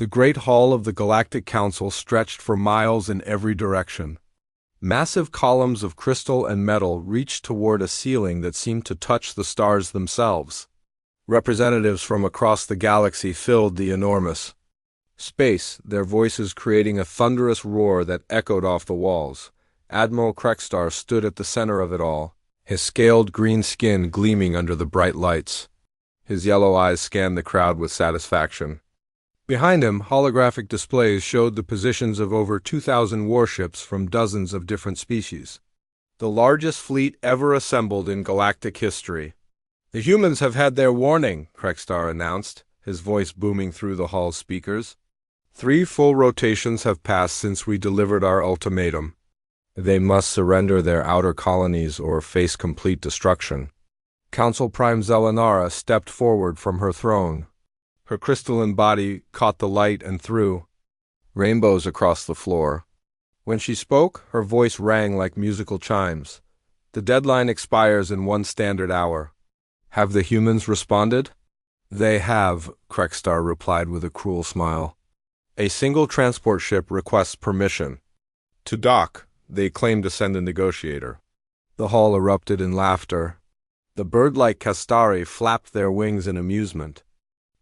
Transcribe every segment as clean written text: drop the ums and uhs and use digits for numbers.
The great hall of the Galactic Council stretched for miles in every direction. Massive columns of crystal and metal reached toward a ceiling that seemed to touch the stars themselves. Representatives from across the galaxy filled the enormous space, their voices creating a thunderous roar that echoed off the walls. Admiral Krextar stood at the center of it all, his scaled green skin gleaming under the bright lights. His yellow eyes scanned the crowd with satisfaction. Behind him, holographic displays showed the positions of over 2,000 warships from dozens of different species. The largest fleet ever assembled in galactic history. "The humans have had their warning," Krextar announced, his voice booming through the hall's speakers. 3 full rotations have passed since we delivered our ultimatum. They must surrender their outer colonies or face complete destruction. Council Prime Zelenara stepped forward from her throne. Her crystalline body caught the light and threw rainbows across the floor. When she spoke, her voice rang like musical chimes. "The deadline expires in 1 standard hour. Have the humans responded?" "They have," Krextar replied with a cruel smile. "A single transport ship requests permission to dock. They claim to send a negotiator." The hall erupted in laughter. The bird-like Castari flapped their wings in amusement.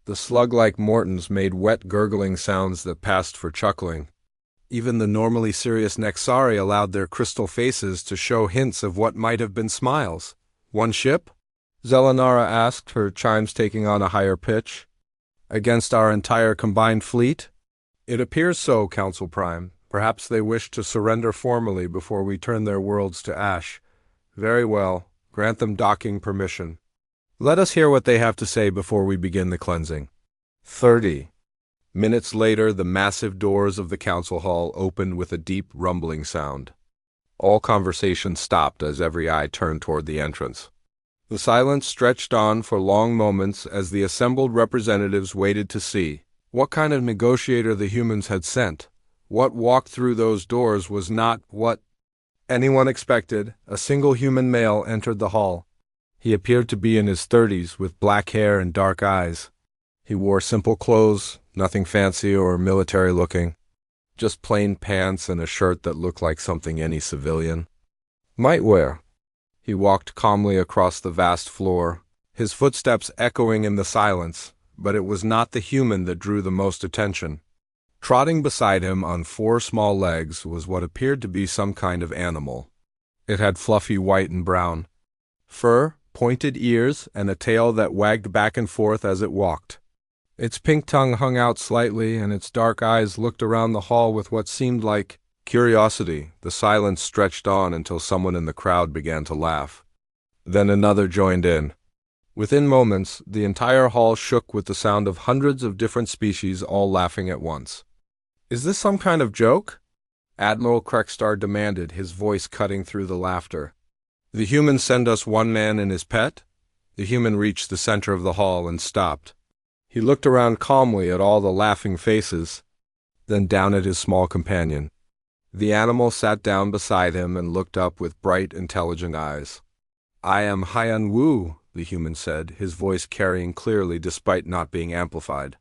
The slug-like Mortons made wet gurgling sounds that passed for chuckling. Even the normally serious Nexari allowed their crystal faces to show hints of what might have been smiles. "One ship?" Zelenara asked, her chimes taking on a higher pitch. "Against our entire combined fleet?" "It appears so, Council Prime. Perhaps they wish to surrender formally before we turn their worlds to ash. Very well. Grant them docking permission. Let us hear what they have to say before we begin the cleansing." 30 minutes later, the massive doors of the council hall opened with a deep rumbling sound. All conversation stopped as every eye turned toward the entrance. The silence stretched on for long moments as the assembled representatives waited to see what kind of negotiator the humans had sent. What walked through those doors was not what anyone expected. A single human male entered the hall. He appeared to be in his 30s, with black hair and dark eyes. He wore simple clothes, nothing fancy or military-looking, just plain pants and a shirt that looked like something any civilian might wear. He walked calmly across the vast floor, his footsteps echoing in the silence, but it was not the human that drew the most attention. Trotting beside him on 4 small legs was what appeared to be some kind of animal. It had fluffy white and brown fur, pointed ears, and a tail that wagged back and forth as it walked. Its pink tongue hung out slightly, and its dark eyes looked around the hall with what seemed like curiosity. The silence stretched on until someone in the crowd began to laugh. Then another joined in. Within moments, the entire hall shook with the sound of hundreds of different species all laughing at once. "Is this some kind of joke?" Admiral Krextar demanded, his voice cutting through the laughter. "The humans send us one man and his pet?" The human reached the center of the hall and stopped. He looked around calmly at all the laughing faces, then down at his small companion. The animal sat down beside him and looked up with bright, intelligent eyes. "I am Haiyan Wu," the human said, his voice carrying clearly despite not being amplified.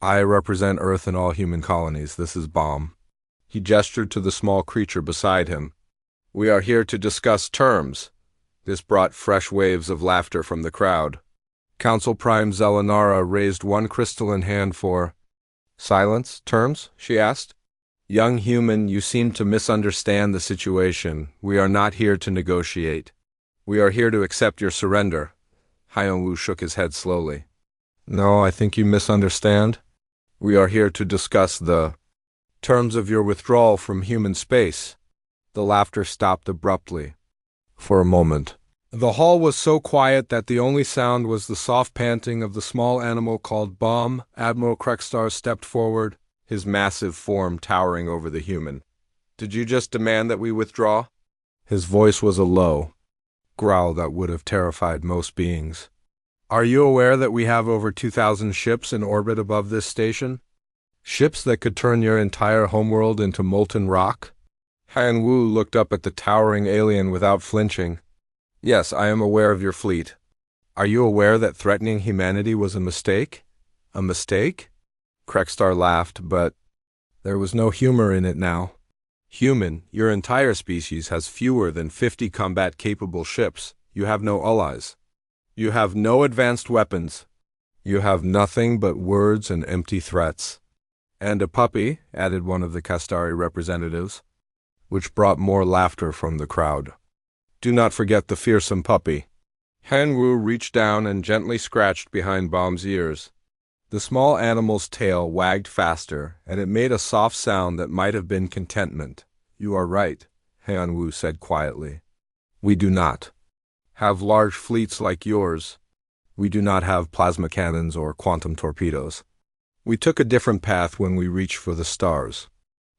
"I represent Earth and all human colonies. This is Bomb." He gestured to the small creature beside him. "We are here to discuss terms." This brought fresh waves of laughter from the crowd. Council Prime Zelenara raised one crystalline hand for silence. "Terms?" she asked. "Young human, you seem to misunderstand the situation. We are not here to negotiate. We are here to accept your surrender." Haiyan Wu shook his head slowly. "No, I think you misunderstand. We are here to discuss the terms of your withdrawal from human space." The laughter stopped abruptly. For a moment, the hall was so quiet that the only sound was the soft panting of the small animal called Bomb. Admiral Krextar stepped forward, his massive form towering over the human. "Did you just demand that we withdraw?" His voice was a low growl that would have terrified most beings. "Are you aware that we have over 2,000 ships in orbit above this station? Ships that could turn your entire homeworld into molten rock?" Haiyan Wu looked up at the towering alien without flinching. "Yes, I am aware of your fleet. Are you aware that threatening humanity was a mistake?" "A mistake?" Krextar laughed, but there was no humor in it now. Human, your entire species has fewer than 50 combat-capable ships. You have no allies. You have no advanced weapons. You have nothing but words and empty threats. And a puppy, added one of the Castari representatives, which brought more laughter from the crowd. Do not forget the fearsome puppy. Hanwu reached down and gently scratched behind Bomb's ears. The small animal's tail wagged faster, and it made a soft sound that might have been contentment. You are right, Hanwu said quietly. We do not have large fleets like yours. We do not have plasma cannons or quantum torpedoes. We took a different path when we reached for the stars.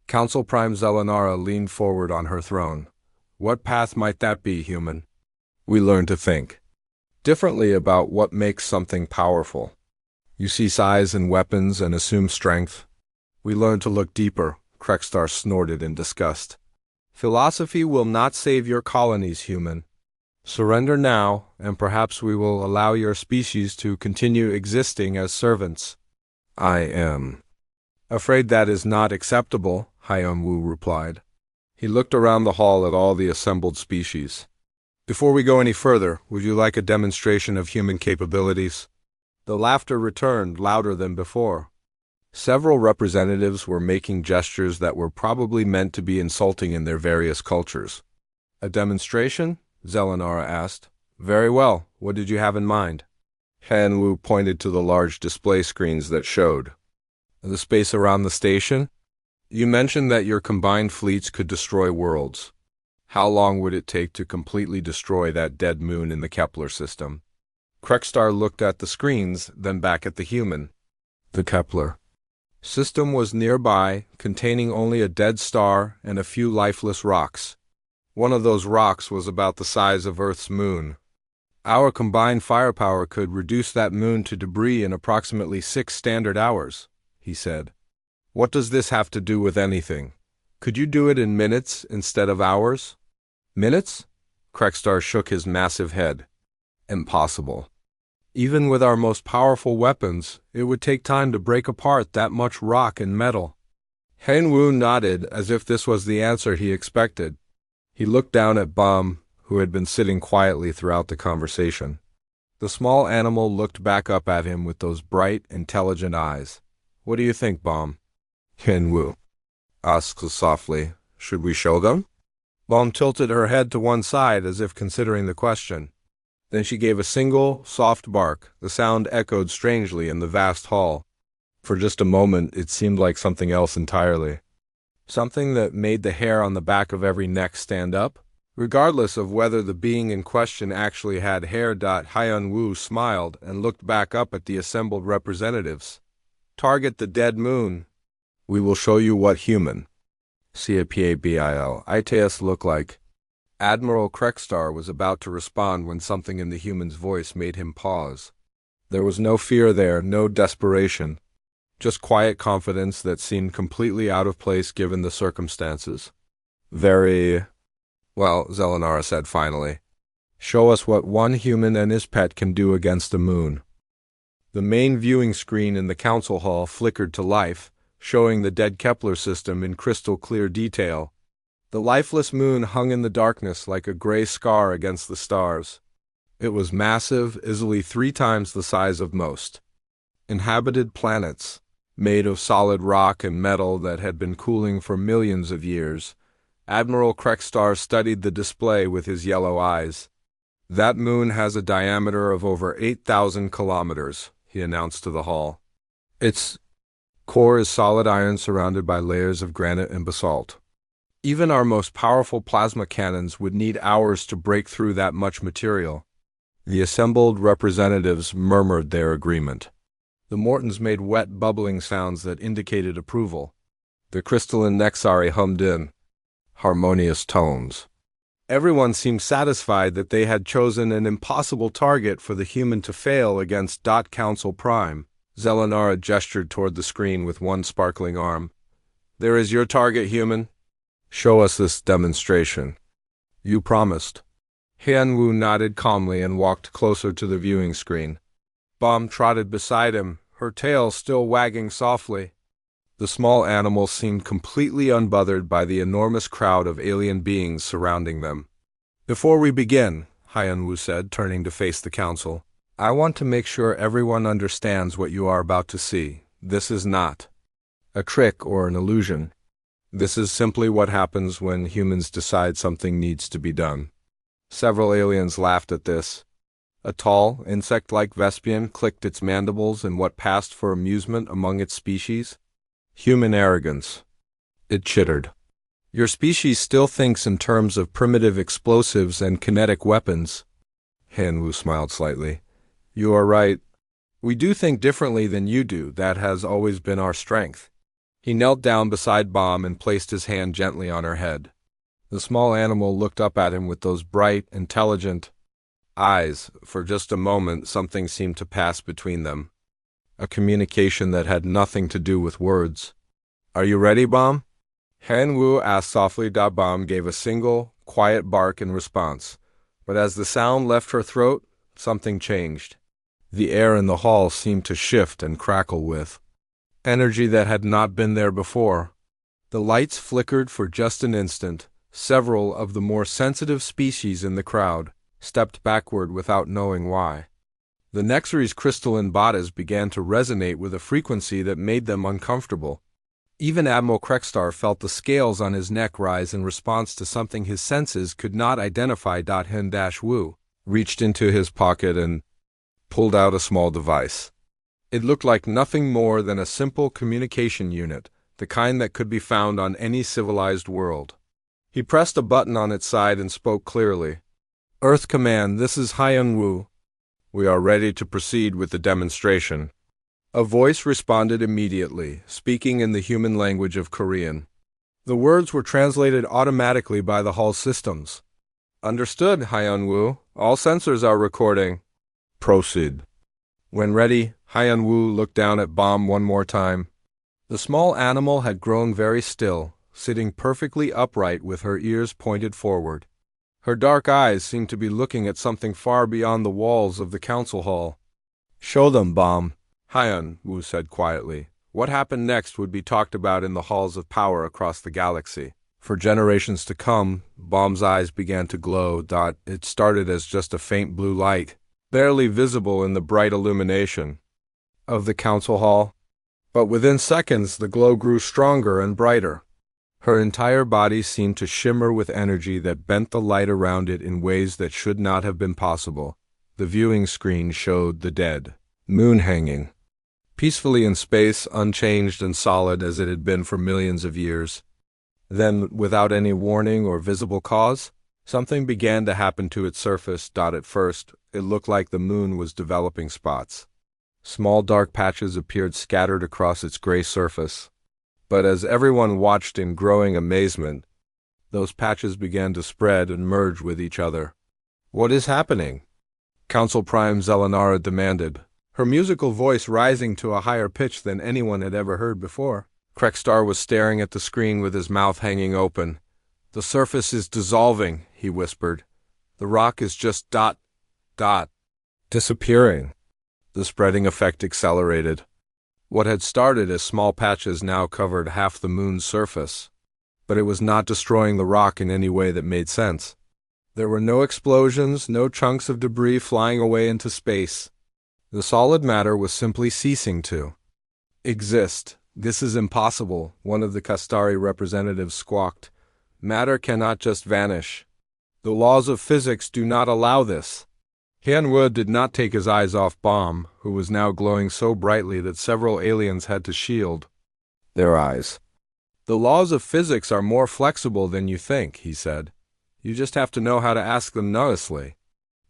Council Prime Zelenara leaned forward on her throne. What path might that be, human? We learn to think differently about what makes something powerful. You see size in weapons and assume strength. We learn to look deeper, Krextar snorted in disgust. Philosophy will not save your colonies, human. Surrender now, and perhaps we will allow your species to continue existing as servants. I am afraid that is not acceptable, Hyun-woo replied. He looked around the hall at all the assembled species. Before we go any further, would you like a demonstration of human capabilities? The laughter returned, louder than before. Several representatives were making gestures that were probably meant to be insulting in their various cultures. A demonstration? Zelenara asked. Very well. What did you have in mind? Han-woo pointed to the large display screens that showed. The space around the station? You mentioned that your combined fleets could destroy worlds. How long would it take to completely destroy that dead moon in the Kepler system? Krextar looked at the screens, then back at the human. The Kepler system was nearby, containing only a dead star and a few lifeless rocks. One of those rocks was about the size of Earth's moon. Our combined firepower could reduce that moon to debris in approximately 6 standard hours, he said. What does this have to do with anything? Could you do it in minutes instead of hours? Minutes? Krextar shook his massive head. Impossible. Even with our most powerful weapons, it would take time to break apart that much rock and metal. Han-woo nodded as if this was the answer he expected. He looked down at Bomb, who had been sitting quietly throughout the conversation. The small animal looked back up at him with those bright, intelligent eyes. What do you think, Bomb? Han-woo asked softly. Should we show them? Bomb tilted her head to one side as if considering the question. Then she gave a single, soft bark. The sound echoed strangely in the vast hall. For just a moment, it seemed like something else entirely. Something that made the hair on the back of every neck stand up, regardless of whether the being in question actually had hair. Hyun-woo smiled and looked back up at the assembled representatives. Target the dead moon. We will show you what human CAPABIL ITS look like. Admiral Krextar was about to respond when something in the human's voice made him pause. There was no fear there, no desperation. Just quiet confidence that seemed completely out of place given the circumstances. Very well, Zelenara said finally. Show us what one human and his pet can do against the moon. The main viewing screen in the council hall flickered to life, showing the dead Kepler system in crystal clear detail. The lifeless moon hung in the darkness like a gray scar against the stars. It was massive, easily 3 times the size of most inhabited planets, made of solid rock and metal that had been cooling for millions of years. Admiral Krextar studied the display with his yellow eyes. That moon has a diameter of over 8,000 kilometers, he announced to the hall. Its core is solid iron surrounded by layers of granite and basalt. Even our most powerful plasma cannons would need hours to break through that much material. The assembled representatives murmured their agreement. The Mortons made wet, bubbling sounds that indicated approval. The crystalline Nexari hummed in harmonious tones. Everyone seemed satisfied that they had chosen an impossible target for the human to fail against. Council Prime. Zelenara gestured toward the screen with one sparkling arm. There is your target, human. Show us this demonstration. You promised. Han-woo nodded calmly and walked closer to the viewing screen. Bomb trotted beside him, her tail still wagging softly. The small animal seemed completely unbothered by the enormous crowd of alien beings surrounding them. "Before we begin," Hyan-Wu said, turning to face the council, "I want to make sure everyone understands what you are about to see. This is not a trick or an illusion. This is simply what happens when humans decide something needs to be done." Several aliens laughed at this. A tall, insect-like Vespian clicked its mandibles in what passed for amusement among its species. "Human arrogance," it chittered. "Your species still thinks in terms of primitive explosives and kinetic weapons." Han-Wu smiled slightly. "You are right. We do think differently than you do. That has always been our strength." He knelt down beside Bomb and placed his hand gently on her head. The small animal looked up at him with those bright, intelligent eyes. For just a moment, something seemed to pass between them. A communication that had nothing to do with words. "Are you ready, Bomb?" Han-Wu asked softly. Bomb gave a single, quiet bark in response. But as the sound left her throat, something changed. The air in the hall seemed to shift and crackle with energy that had not been there before. The lights flickered for just an instant. Several of the more sensitive species in the crowd stepped backward without knowing why. The Nexary's crystalline bodies began to resonate with a frequency that made them uncomfortable. Even Admiral Krekstar felt the scales on his neck rise in response to something his senses could not identify. Hen-Wu reached into his pocket and pulled out a small device. It looked like nothing more than a simple communication unit, the kind that could be found on any civilized world. He pressed a button on its side and spoke clearly. "Earth Command, this is Hyan-Wu. We are ready to proceed with the demonstration." A voice responded immediately, speaking in the human language of Korean. The words were translated automatically by the hull systems. "Understood, Hyan-Wu. All sensors are recording. Proceed." When ready, Hyan-Wu looked down at Bomb one more time. The small animal had grown very still, sitting perfectly upright with her ears pointed forward. Her dark eyes seemed to be looking at something far beyond the walls of the council hall. "Show them, Bomb," Hyan-Wu said quietly. What happened next would be talked about in the halls of power across the galaxy. For generations to come, Bomb's eyes began to glow. It started as just a faint blue light, barely visible in the bright illumination of the council hall. But within seconds, the glow grew stronger and brighter. Her entire body seemed to shimmer with energy that bent the light around it in ways that should not have been possible. The viewing screen showed the dead moon hanging peacefully in space, unchanged and solid as it had been for millions of years. Then, without any warning or visible cause, something began to happen to its surface. At first, it looked like the moon was developing spots. Small dark patches appeared scattered across its gray surface. But as everyone watched in growing amazement, those patches began to spread and merge with each other. "What is happening?" Council Prime Zelenara demanded, her musical voice rising to a higher pitch than anyone had ever heard before. Krekstar was staring at the screen with his mouth hanging open. "The surface is dissolving," he whispered. "The rock is just disappearing." The spreading effect accelerated. What had started as small patches now covered half the moon's surface. But it was not destroying the rock in any way that made sense. There were no explosions, no chunks of debris flying away into space. The solid matter was simply ceasing to exist. "This is impossible," one of the Kastari representatives squawked. "Matter cannot just vanish. The laws of physics do not allow this." Hyan-Wu did not take his eyes off Bomb, who was now glowing so brightly that several aliens had to shield their eyes. "The laws of physics are more flexible than you think," he said. "You just have to know how to ask them nicely."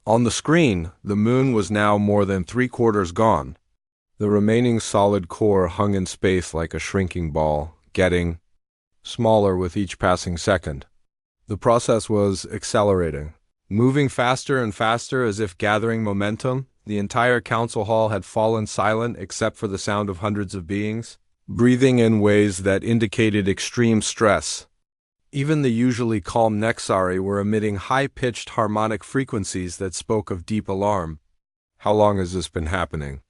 On the screen, the moon was now more than 3/4 gone. The remaining solid core hung in space like a shrinking ball, getting smaller with each passing second. The process was accelerating. Moving faster and faster as if gathering momentum, the entire council hall had fallen silent except for the sound of hundreds of beings, breathing in ways that indicated extreme stress. Even the usually calm Nexari were emitting high-pitched harmonic frequencies that spoke of deep alarm. "How long has this been happening?"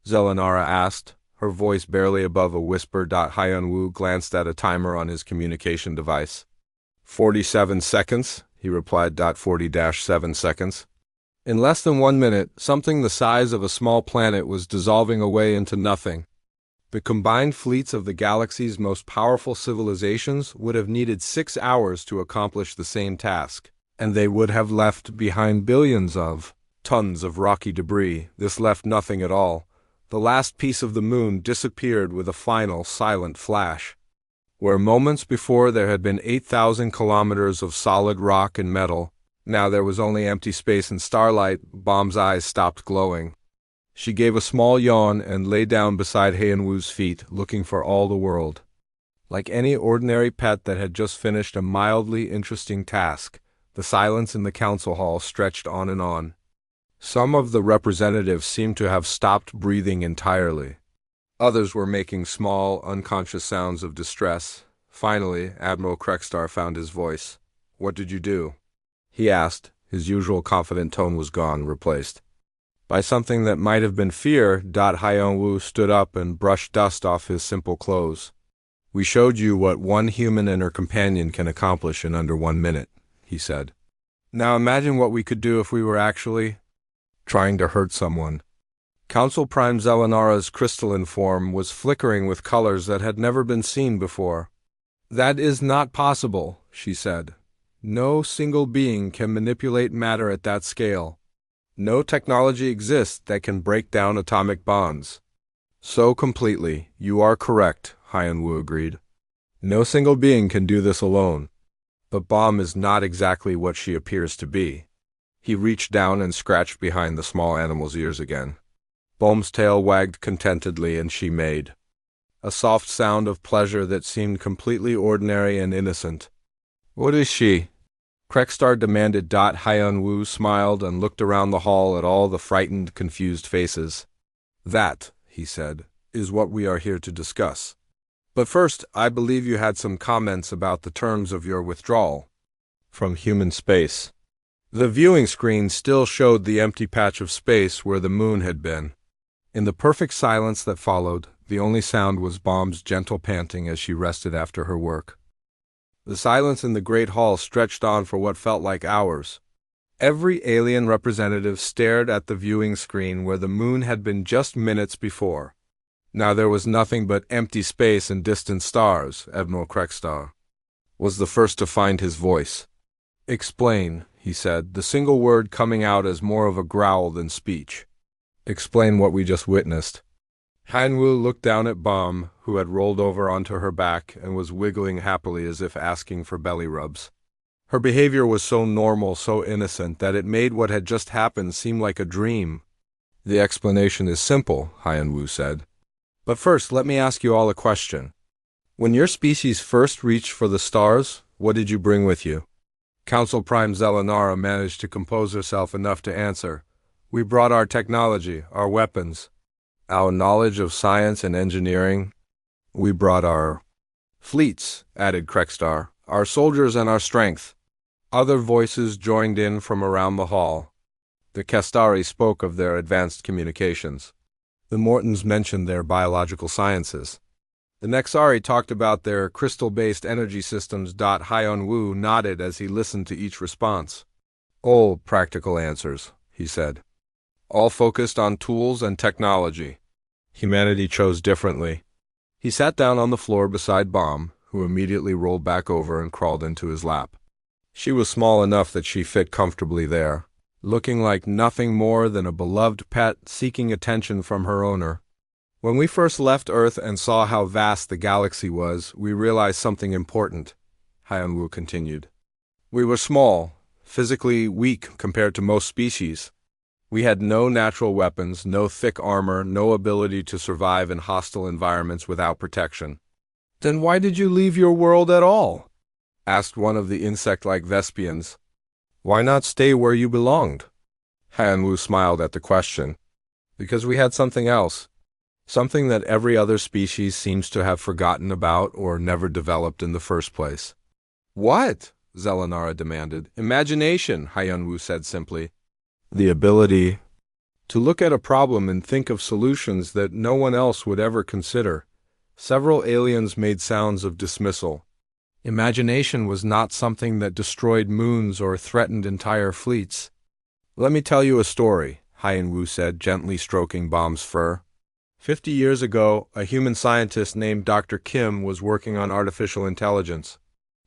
Zelenara asked, her voice barely above a whisper. Hyun-woo glanced at a timer on his communication device. 47 seconds, he replied. 40-7 seconds. In less than 1 minute, something the size of a small planet was dissolving away into nothing. The combined fleets of the galaxy's most powerful civilizations would have needed 6 hours to accomplish the same task, and they would have left behind billions of tons of rocky debris. This left nothing at all. The last piece of the moon disappeared with a final, silent flash. Where moments before there had been 8,000 kilometers of solid rock and metal, now there was only empty space and starlight. Bomb's eyes stopped glowing. She gave a small yawn and lay down beside Hyun-woo's feet, looking for all the world. Like any ordinary pet that had just finished a mildly interesting task, the silence in the council hall stretched on and on. Some of the representatives seemed to have stopped breathing entirely. Others were making small, unconscious sounds of distress. Finally, Admiral Krekstar found his voice. "What did you do?" he asked. His usual confident tone was gone, replaced by something that might have been fear. Hyun-woo stood up and brushed dust off his simple clothes. "We showed you what one human and her companion can accomplish in under 1 minute," he said. "Now imagine what we could do if we were actually trying to hurt someone." Council Prime Zelenara's crystalline form was flickering with colors that had never been seen before. "That is not possible," she said. "No single being can manipulate matter at that scale. No technology exists that can break down atomic bonds." "So completely, you are correct," Hyun-woo agreed. "No single being can do this alone. But Bomb is not exactly what she appears to be." He reached down and scratched behind the small animal's ears again. Bomb's tail wagged contentedly, and she made a soft sound of pleasure that seemed completely ordinary and innocent. "What is she?" Krekstar demanded. Hyun-woo smiled and looked around the hall at all the frightened, confused faces. "That," he said, "is what we are here to discuss. But first, I believe you had some comments about the terms of your withdrawal from human space." The viewing screen still showed the empty patch of space where the moon had been. In the perfect silence that followed, the only sound was Bomb's gentle panting as she rested after her work. The silence in the great hall stretched on for what felt like hours. Every alien representative stared at the viewing screen where the moon had been just minutes before. Now there was nothing but empty space and distant stars. Admiral Krekstar was the first to find his voice. "Explain," he said, the single word coming out as more of a growl than speech. "Explain what we just witnessed." Hyun-woo looked down at Bomb, who had rolled over onto her back and was wiggling happily as if asking for belly rubs. Her behavior was so normal, so innocent, that it made what had just happened seem like a dream. "The explanation is simple," Hyun-woo said. "But first, let me ask you all a question. When your species first reached for the stars, what did you bring with you?" Council Prime Zelenara managed to compose herself enough to answer. "We brought our technology, our weapons, our knowledge of science and engineering. We brought our fleets," added Krekstar, "our soldiers and our strength." Other voices joined in from around the hall. The Kestari spoke of their advanced communications. The Mortons mentioned their biological sciences. The Nexari talked about their crystal-based energy systems. Hyun-woo nodded as he listened to each response. "All practical answers," he said. "All focused on tools and technology. Humanity chose differently." He sat down on the floor beside Bomb, who immediately rolled back over and crawled into his lap. She was small enough that she fit comfortably there, looking like nothing more than a beloved pet seeking attention from her owner. "When we first left Earth and saw how vast the galaxy was, we realized something important," Hyun-woo continued. "We were small, physically weak compared to most species. We had no natural weapons, no thick armor, no ability to survive in hostile environments without protection." "Then why did you leave your world at all?" asked one of the insect-like Vespians. "Why not stay where you belonged?" Hyun-woo smiled at the question. "Because we had something else. Something that every other species seems to have forgotten about or never developed in the first place." "What?" Zelenara demanded. "Imagination," Hyun-woo said simply. "The ability To look at a problem and think of solutions that no one else would ever consider. Several aliens made sounds of dismissal. Imagination was not something that destroyed moons or threatened entire fleets. "Let me tell you a story," Hyen-Woo said, gently stroking Bomb's fur. 50 years ago, a human scientist named Dr. Kim was working on artificial intelligence.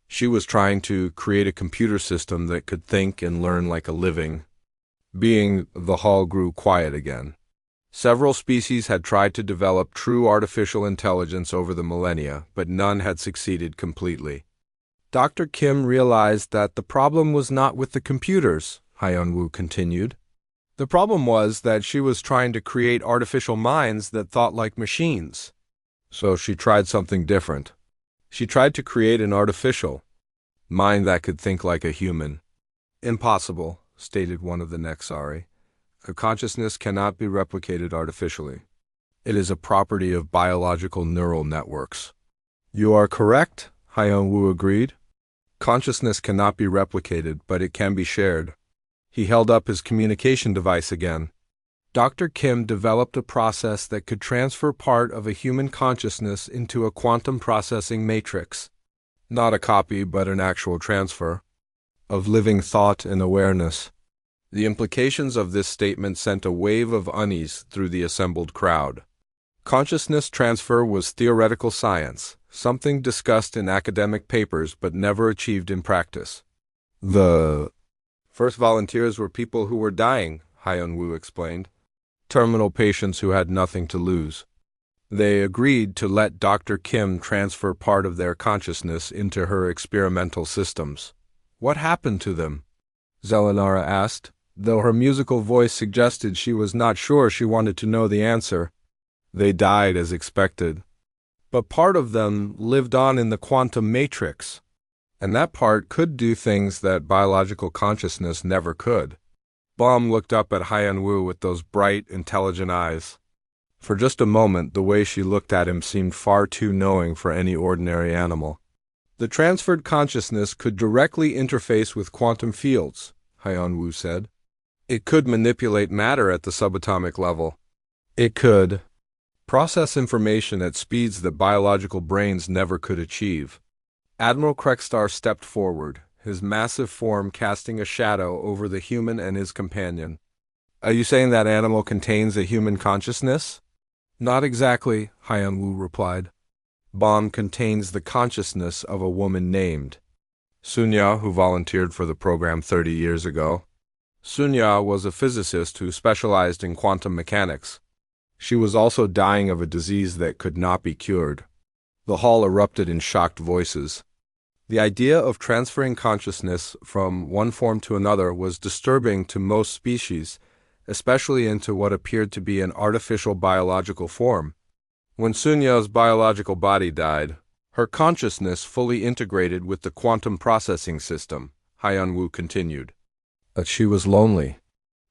She was trying to create a computer system that could think and learn like a living being. The hall grew quiet again. Several species had tried to develop true artificial intelligence over the millennia, but none had succeeded completely. Dr. Kim realized that the problem was not with the computers, Hyen-Woo continued. The problem was that she was trying to create artificial minds that thought like machines. So she tried something different. She tried to create an artificial mind that could think like a human. "Impossible," stated one of the Nexari. "A consciousness cannot be replicated artificially. It is a property of biological neural networks." "You are correct," Hyen-Woo agreed. "Consciousness cannot be replicated, but it can be shared." He held up his communication device again. Dr. Kim developed a process that could transfer part of a human consciousness into a quantum processing matrix. Not a copy, but an actual transfer of living thought and awareness. The implications of this statement sent a wave of unease through the assembled crowd. Consciousness transfer was theoretical science, something discussed in academic papers but never achieved in practice. The first volunteers were people who were dying, Hyen-Woo explained. Terminal patients who had nothing to lose. They agreed to let Dr. Kim transfer part of their consciousness into her experimental systems. "What happened to them?" Zelenara asked, though her musical voice suggested she was not sure she wanted to know the answer. "They died as expected. But part of them lived on in the quantum matrix, and that part could do things that biological consciousness never could." Bomb looked up at Hyen-Woo with those bright, intelligent eyes. For just a moment, the way she looked at him seemed far too knowing for any ordinary animal. "The transferred consciousness could directly interface with quantum fields," Hyen-Woo said. "It could manipulate matter at the subatomic level. It could process information at speeds that biological brains never could achieve." Admiral Krekstar stepped forward, his massive form casting a shadow over the human and his companion. "Are you saying that animal contains a human consciousness?" "Not exactly," Hyen-Woo replied. "Bomb contains the consciousness of a woman named Sunya, who volunteered for the program 30 years ago. Sunya was a physicist who specialized in quantum mechanics. She was also dying of a disease that could not be cured." The hall erupted in shocked voices. The idea of transferring consciousness from one form to another was disturbing to most species, especially into what appeared to be an artificial biological form. "When Sunya's biological body died, her consciousness fully integrated with the quantum processing system," Hyen-Woo continued. "But she was lonely.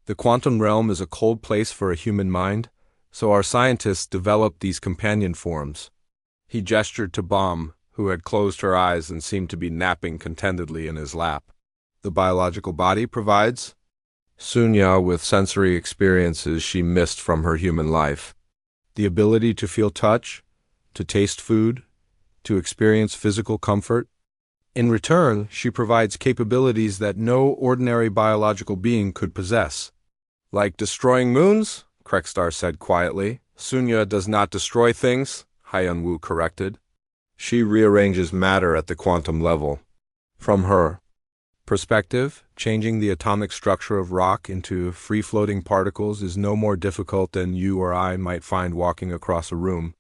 The quantum realm is a cold place for a human mind, so our scientists developed these companion forms." He gestured to Bomb, who had closed her eyes and seemed to be napping contentedly in his lap. "The biological body provides Sunya with sensory experiences she missed from her human life. The ability to feel touch, to taste food, to experience physical comfort. In return, she provides capabilities that no ordinary biological being could possess." "Like destroying moons?" Krekstar said quietly. "Sunya does not destroy things," Hyen-Woo corrected. "She rearranges matter at the quantum level." From her perspective, changing the atomic structure of rock into free-floating particles is no more difficult than you or I might find walking across a room.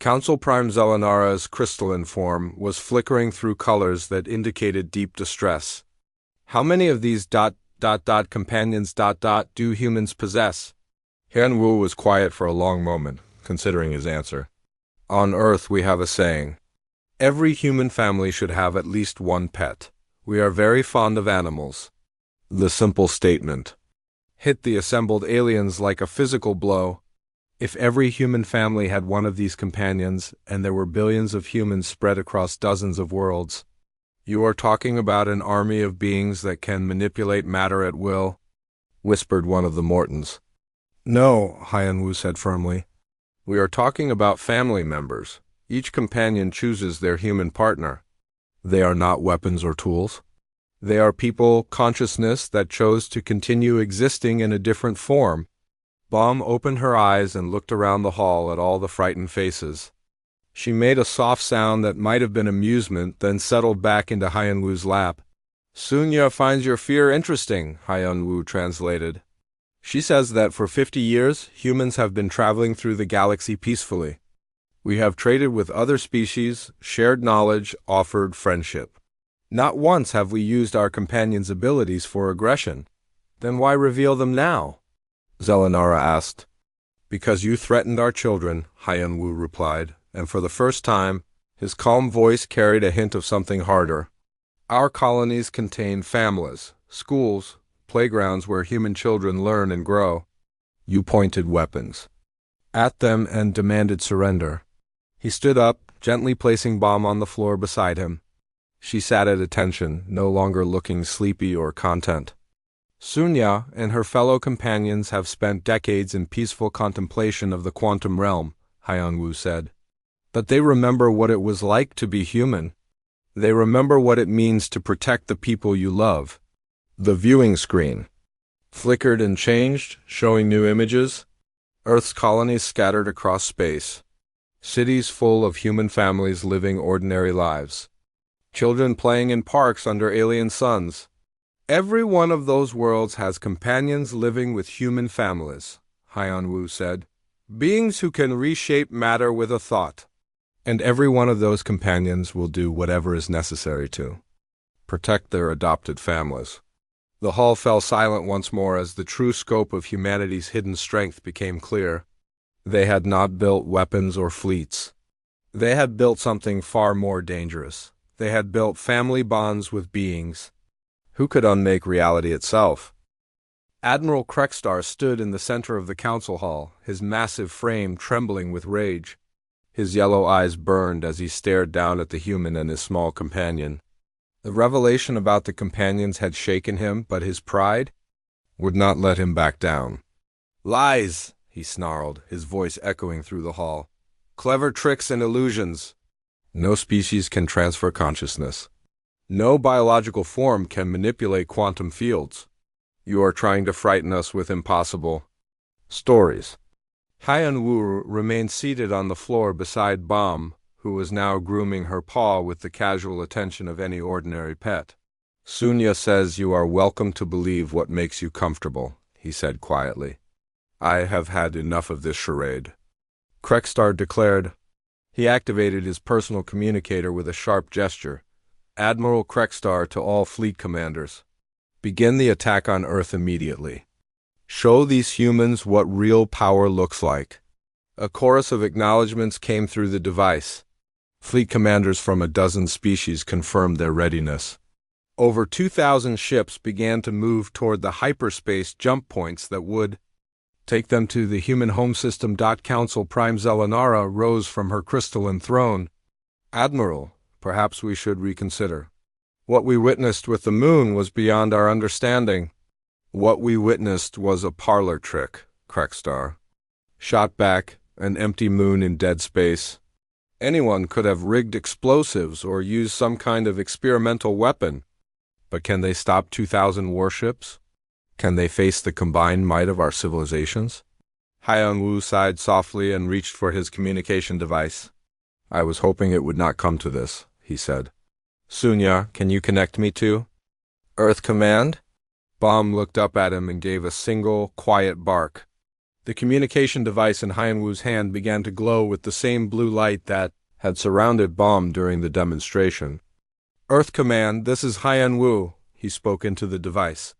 Council Prime Zelenara's crystalline form was flickering through colors that indicated deep distress. "How many of these companions do humans possess?" Hyen-Woo was quiet for a long moment, considering his answer. "On Earth we have a saying. Every human family should have at least one pet. We are very fond of animals." The simple statement hit the assembled aliens like a physical blow. If every human family had one of these companions, and there were billions of humans spread across dozens of worlds, "You are talking about an army of beings that can manipulate matter at will," whispered one of the Mortons. No, Hyan-Woo said firmly. We are talking about family members. Each companion chooses their human partner. They are not weapons or tools. They are people, consciousness that chose to continue existing in a different form. Bomb opened her eyes and looked around the hall at all the frightened faces. She made a soft sound that might have been amusement, then settled back into Hyan-Woo's lap. Sunya finds your fear interesting, Hyan-Woo translated. She says that for 50 years, humans have been traveling through the galaxy peacefully. We have traded with other species, shared knowledge, offered friendship. Not once have we used our companions' abilities for aggression. Then why reveal them now? Zelenara asked. Because you threatened our children, Hyan-Woo replied, and for the first time, his calm voice carried a hint of something harder. Our colonies contain families, schools, playgrounds where human children learn and grow. You pointed weapons at them and demanded surrender. He stood up, gently placing Bomb on the floor beside him. She sat at attention, no longer looking sleepy or content. Sunya and her fellow companions have spent decades in peaceful contemplation of the quantum realm, Hyan-Woo said. But they remember what it was like to be human. They remember what it means to protect the people you love. The viewing screen flickered and changed, showing new images. Earth's colonies scattered across space. Cities full of human families living ordinary lives. Children playing in parks under alien suns. Every one of those worlds has companions living with human families, Hyan-Woo said. Beings who can reshape matter with a thought. And every one of those companions will do whatever is necessary to protect their adopted families. The hall fell silent once more as the true scope of humanity's hidden strength became clear. They had not built weapons or fleets. They had built something far more dangerous. They had built family bonds with beings who could unmake reality itself. Admiral Krekstar stood in the center of the council hall, his massive frame trembling with rage. His yellow eyes burned as he stared down at the human and his small companion. The revelation about the companions had shaken him, but his pride would not let him back down. Lies, he snarled, his voice echoing through the hall. Clever tricks and illusions. No species can transfer consciousness. No biological form can manipulate quantum fields. You are trying to frighten us with impossible stories. Hyan-Woo remained seated on the floor beside Bomb, who was now grooming her paw with the casual attention of any ordinary pet. Sunya says you are welcome to believe what makes you comfortable, he said quietly. I have had enough of this charade. Krekstar declared. He activated his personal communicator with a sharp gesture. Admiral Krekstar to all fleet commanders. Begin the attack on Earth immediately. Show these humans what real power looks like. A chorus of acknowledgments came through the device. Fleet commanders from a dozen species confirmed their readiness. Over 2,000 ships began to move toward the hyperspace jump points that would take them to the human home system. Council Prime Zelenara rose from her crystalline throne. Admiral, perhaps we should reconsider. What we witnessed with the moon was beyond our understanding. What we witnessed was a parlor trick, Krekstar. Shot back, an empty moon in dead space. Anyone could have rigged explosives or used some kind of experimental weapon. But can they stop 2,000 warships? Can they face the combined might of our civilizations? Hyan-Woo sighed softly and reached for his communication device. I was hoping it would not come to this, he said. Sunya, can you connect me to Earth Command? Bomb looked up at him and gave a single, quiet bark. The communication device in Hyan-Woo's hand began to glow with the same blue light that had surrounded Bomb during the demonstration. Earth Command, this is Hyan-Woo, he spoke into the device.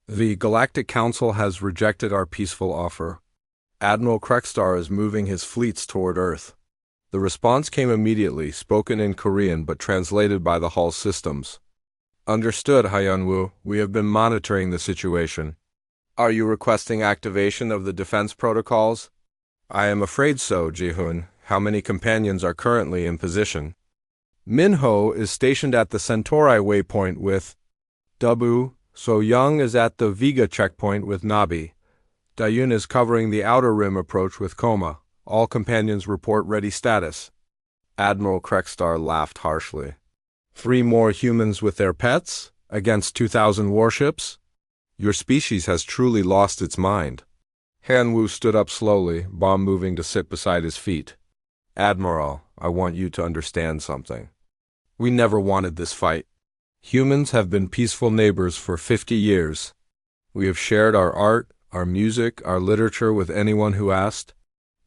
The Galactic Council has rejected our peaceful offer. Admiral Krekstar is moving his fleets toward Earth. The response came immediately, spoken in Korean but translated by the Hall systems. Understood, Hyan-Woo. We have been monitoring the situation. Are you requesting activation of the defense protocols? I am afraid so, Ji-hoon. How many companions are currently in position? Minho is stationed at the Centauri waypoint with Dabu. So Young is at the Vega checkpoint with Nabi. Dayun is covering the outer rim approach with coma. All companions report ready status. Admiral Krekstar laughed harshly. 3 more humans with their pets? Against 2,000 warships? Your species has truly lost its mind. Han Wu stood up slowly, bomb moving to sit beside his feet. Admiral, I want you to understand something. We never wanted this fight. Humans have been peaceful neighbors for 50 years. We have shared our art, our music, our literature with anyone who asked.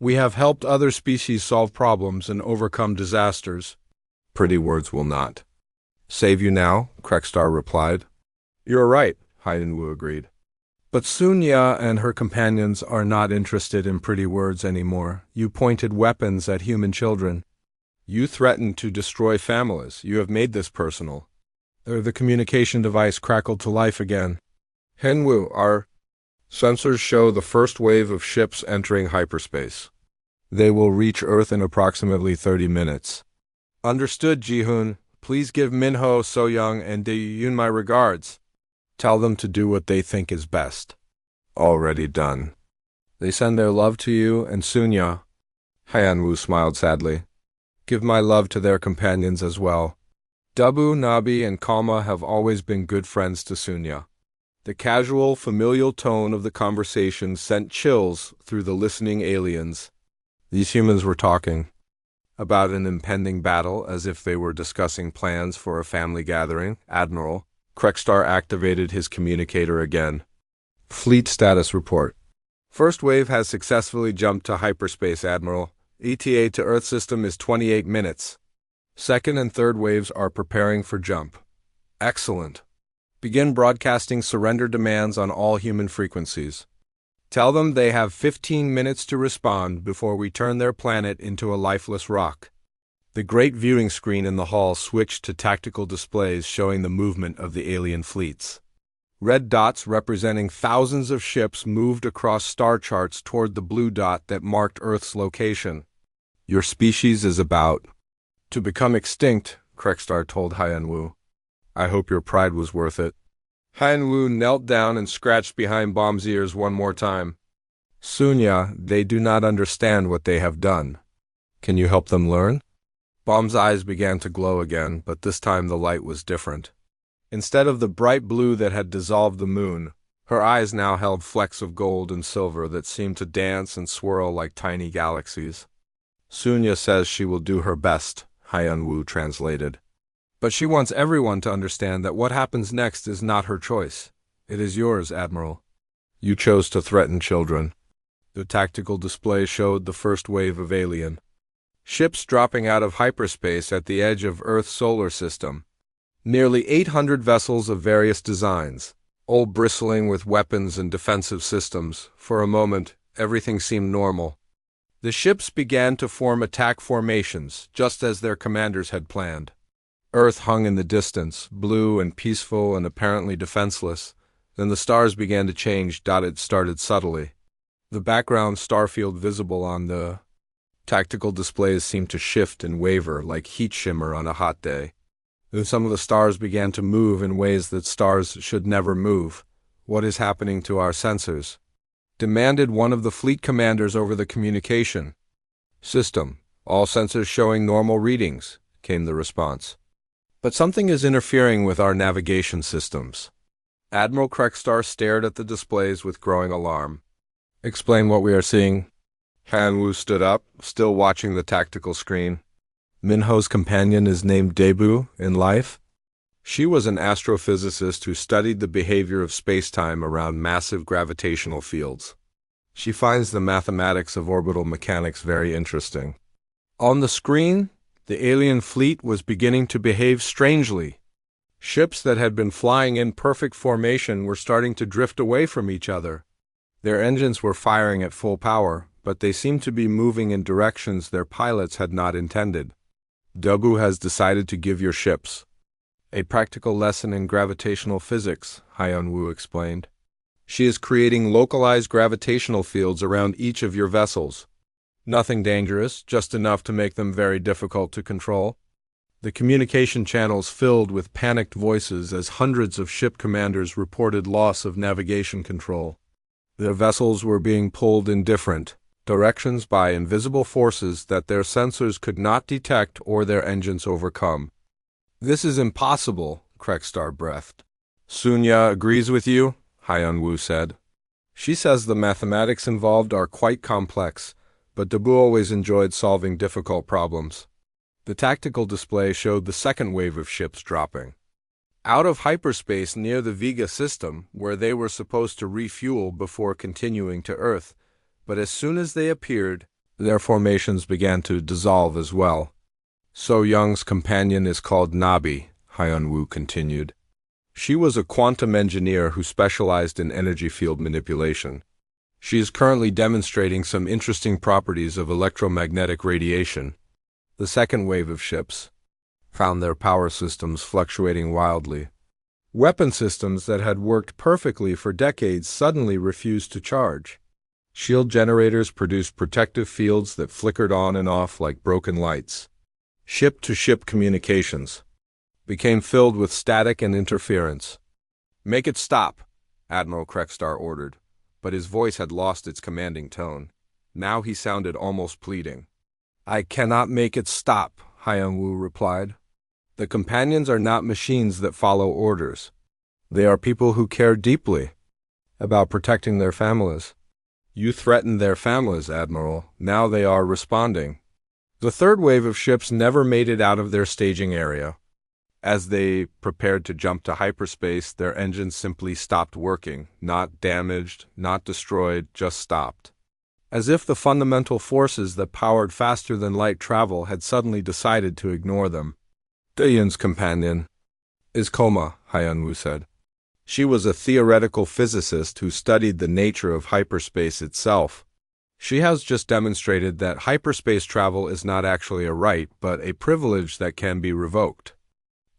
We have helped other species solve problems and overcome disasters. Pretty words will not save you now, Krekstar replied. You're right, Han Wu agreed. But Sunya and her companions are not interested in pretty words anymore. You pointed weapons at human children. You threatened to destroy families. You have made this personal. The communication device crackled to life again. Henwu, our sensors show the first wave of ships entering hyperspace. They will reach Earth in approximately 30 minutes. Understood, Ji-hoon. Please give Minho, So-young, and Dae-yoon my regards. Tell them to do what they think is best. Already done. They send their love to you and Sunya. Han-woo smiled sadly. Give my love to their companions as well. Dubu, Nabi, and Kalma have always been good friends to Sunya. The casual, familial tone of the conversation sent chills through the listening aliens. These humans were talking about an impending battle as if they were discussing plans for a family gathering. Admiral Krekstar activated his communicator again. Fleet status report. First wave has successfully jumped to hyperspace, Admiral. ETA to Earth system is 28 minutes. Second and third waves are preparing for jump. Excellent. Begin broadcasting surrender demands on all human frequencies. Tell them they have 15 minutes to respond before we turn their planet into a lifeless rock. The great viewing screen in the hall switched to tactical displays showing the movement of the alien fleets. Red dots representing thousands of ships moved across star charts toward the blue dot that marked Earth's location. Your species is about to become extinct, Krekstar told Han-woo. I hope your pride was worth it. Han-woo knelt down and scratched behind Bomb's ears one more time. Sunya, they do not understand what they have done. Can you help them learn? Bomb's eyes began to glow again, but this time the light was different. Instead of the bright blue that had dissolved the moon, her eyes now held flecks of gold and silver that seemed to dance and swirl like tiny galaxies. Sunya says she will do her best, Han-woo translated. But she wants everyone to understand that what happens next is not her choice. It is yours, Admiral. You chose to threaten children. The tactical display showed the first wave of alien ships dropping out of hyperspace at the edge of Earth's solar system. Nearly 800 vessels of various designs, all bristling with weapons and defensive systems. For a moment, everything seemed normal. The ships began to form attack formations, just as their commanders had planned. Earth hung in the distance, blue and peaceful and apparently defenseless. Then the stars began to change. It started subtly. The background starfield visible on the tactical displays seemed to shift and waver like heat shimmer on a hot day. Then some of the stars began to move in ways that stars should never move. What is happening to our sensors? Demanded one of the fleet commanders over the communication system. All sensors showing normal readings, came the response. But something is interfering with our navigation systems. Admiral Krekstar stared at the displays with growing alarm. Explain what we are seeing. Han-woo stood up, still watching the tactical screen. Minho's companion is named Dabu in life. She was an astrophysicist who studied the behavior of space-time around massive gravitational fields. She finds the mathematics of orbital mechanics very interesting. On the screen, the alien fleet was beginning to behave strangely. Ships that had been flying in perfect formation were starting to drift away from each other. Their engines were firing at full power, but they seemed to be moving in directions their pilots had not intended. Dobu has decided to give your ships a practical lesson in gravitational physics, Han-woo explained. She is creating localized gravitational fields around each of your vessels. Nothing dangerous, just enough to make them very difficult to control. The communication channels filled with panicked voices as hundreds of ship commanders reported loss of navigation control. The vessels were being pulled in different directions by invisible forces that their sensors could not detect or their engines overcome. "This is impossible," Krekstar breathed. "Sunya agrees with you," Hyun-woo said. "She says the mathematics involved are quite complex, but Dabu always enjoyed solving difficult problems." The tactical display showed the second wave of ships dropping out of hyperspace near the Vega system, where they were supposed to refuel before continuing to Earth, but as soon as they appeared, their formations began to dissolve as well. "So Young's companion is called Nabi," Hyun-woo continued. "She was a quantum engineer who specialized in energy field manipulation. She is currently demonstrating some interesting properties of electromagnetic radiation." The second wave of ships found their power systems fluctuating wildly. Weapon systems that had worked perfectly for decades suddenly refused to charge. Shield generators produced protective fields that flickered on and off like broken lights. Ship-to-ship communications became filled with static and interference. "Make it stop," Admiral Krekstar ordered, but his voice had lost its commanding tone. Now he sounded almost pleading. "I cannot make it stop," Hyun-woo replied. "The companions are not machines that follow orders. They are people who care deeply about protecting their families." "You threatened their families, Admiral. Now they are responding." The third wave of ships never made it out of their staging area. As they prepared to jump to hyperspace, their engines simply stopped working. Not damaged, not destroyed, just stopped. As if the fundamental forces that powered faster-than-light travel had suddenly decided to ignore them. "Dayun's companion is Koma," Hyun-woo said. "She was a theoretical physicist who studied the nature of hyperspace itself. She has just demonstrated that hyperspace travel is not actually a right, but a privilege that can be revoked."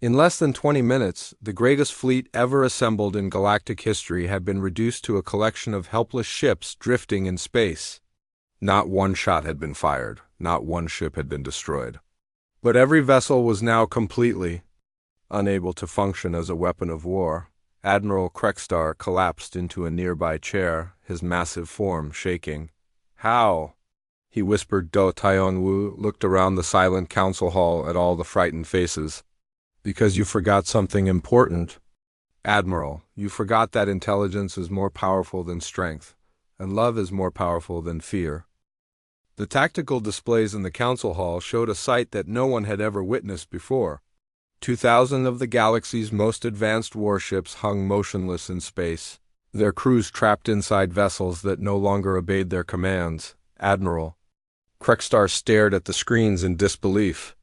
In less than 20 minutes, the greatest fleet ever assembled in galactic history had been reduced to a collection of helpless ships drifting in space. Not one shot had been fired, not one ship had been destroyed. But every vessel was now completely unable to function as a weapon of war. Admiral Krekstar collapsed into a nearby chair, his massive form shaking. "How?" he whispered. Do Hyun-woo looked around the silent council hall at all the frightened faces. "Because you forgot something important. Admiral, you forgot that intelligence is more powerful than strength, and love is more powerful than fear." The tactical displays in the council hall showed a sight that no one had ever witnessed before. 2,000 of the galaxy's most advanced warships hung motionless in space, their crews trapped inside vessels that no longer obeyed their commands. "Admiral." Krekstar stared at the screens in disbelief.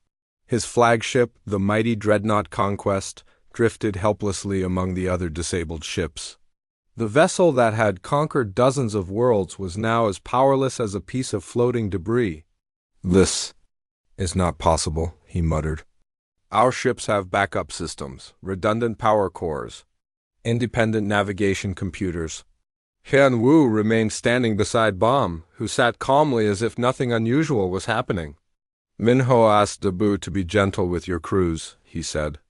His flagship, the mighty dreadnought Conquest, drifted helplessly among the other disabled ships. The vessel that had conquered dozens of worlds was now as powerless as a piece of floating debris. "This is not possible," he muttered. "Our ships have backup systems, redundant power cores, independent navigation computers." Hyun-woo remained standing beside Bom, who sat calmly as if nothing unusual was happening. "Minho asked Dabu to be gentle with your crews," he said.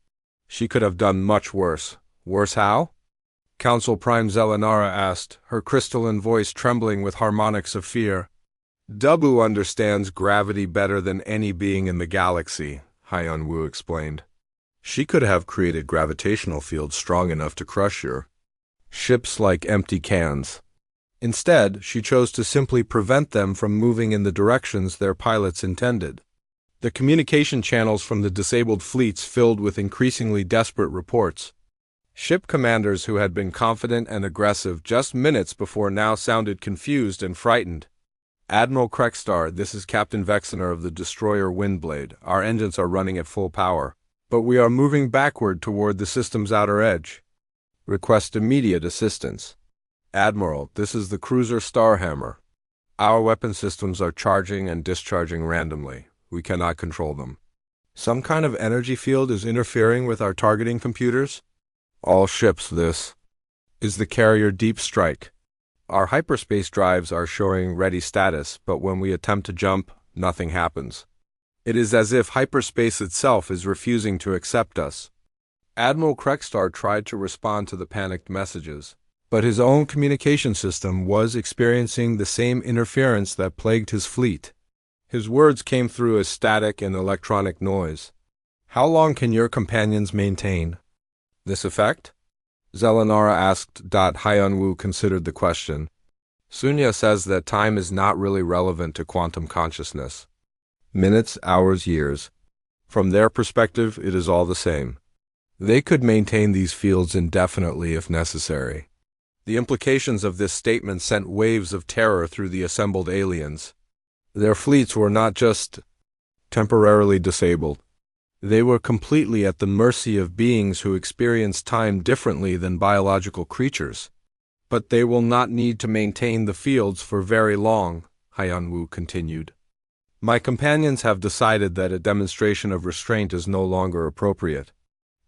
"She could have done much worse." "Worse how?" Council Prime Zelenara asked, her crystalline voice trembling with harmonics of fear. "Dabu understands gravity better than any being in the galaxy," Hyun-woo explained. "She could have created gravitational fields strong enough to crush your ships like empty cans. Instead, she chose to simply prevent them from moving in the directions their pilots intended." The communication channels from the disabled fleets filled with increasingly desperate reports. Ship commanders who had been confident and aggressive just minutes before now sounded confused and frightened. "Admiral Krekstar, this is Captain Vexener of the destroyer Windblade. Our engines are running at full power, but we are moving backward toward the system's outer edge. Request immediate assistance." "Admiral, this is the cruiser Starhammer. Our weapon systems are charging and discharging randomly. We cannot control them. Some kind of energy field is interfering with our targeting computers. All ships, this is the carrier Deep Strike. Our hyperspace drives are showing ready status, but when we attempt to jump, nothing happens. It is as if hyperspace itself is refusing to accept us." Admiral Krekstar tried to respond to the panicked messages, But his own communication system was experiencing the same interference that plagued his fleet. His words came through as static and electronic noise. How long can your companions maintain this effect? Zelenara asked. Hyunwoo considered the question. Sunya says that time is not really relevant to quantum consciousness. Minutes, hours, years. From their perspective, it is all the same. They could maintain these fields indefinitely if necessary. The implications of this statement sent waves of terror through the assembled aliens. Their fleets were not just temporarily disabled. They were completely at the mercy of beings who experience time differently than biological creatures. But they will not need to maintain the fields for very long, Hyunwoo continued. My companions have decided that a demonstration of restraint is no longer appropriate.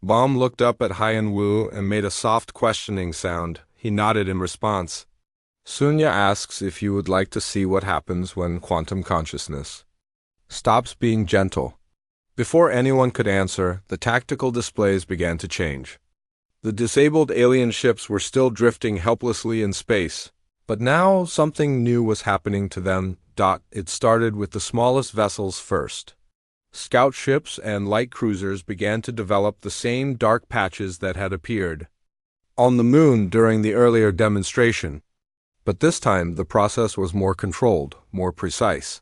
Baum looked up at Hyunwoo and made a soft questioning sound. He nodded in response. Sunya asks if you would like to see what happens when quantum consciousness stops being gentle. Before anyone could answer, the tactical displays began to change. The disabled alien ships were still drifting helplessly in space, but now something new was happening to them. It started with the smallest vessels first. Scout ships and light cruisers began to develop the same dark patches that had appeared on the moon during the earlier demonstration. But this time, the process was more controlled, more precise.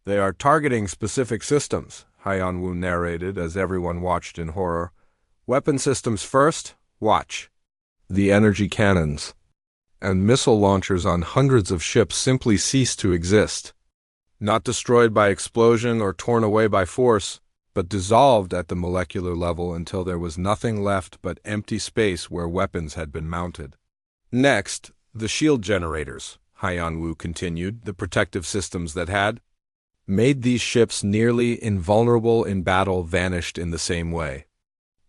They are targeting specific systems, Hyunwoo narrated as everyone watched in horror. Weapon systems first, watch. The energy cannons and missile launchers on hundreds of ships simply ceased to exist. Not destroyed by explosion or torn away by force, but dissolved at the molecular level until there was nothing left but empty space where weapons had been mounted. Next, the shield generators, Hyunwoo continued, the protective systems that had made these ships nearly invulnerable in battle vanished in the same way.